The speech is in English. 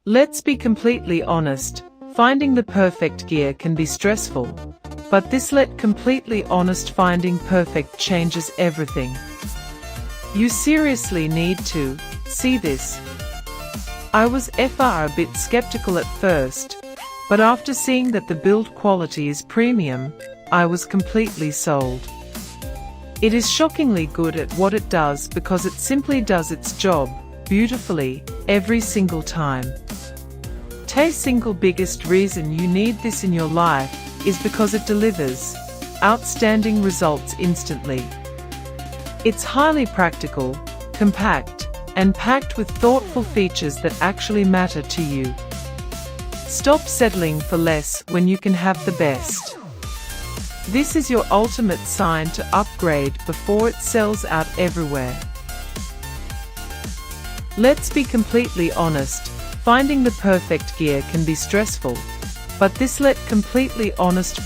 Let's be completely honest, finding the perfect gear can be stressful. But this let completely honest finding perfect changes everything. You seriously need to see this. I was a bit skeptical at first, but after seeing that the build quality is premium, I was completely sold. It is shockingly good at what it does because it simply does its job beautifully every single time. The single biggest reason you need this in your life is because it delivers outstanding results instantly. It's highly practical, compact, and packed with thoughtful features that actually matter to you. Stop settling for less when you can have the best. This is your ultimate sign to upgrade before it sells out everywhere. Let's be completely honest, finding the perfect gear can be stressful, but this let completely honest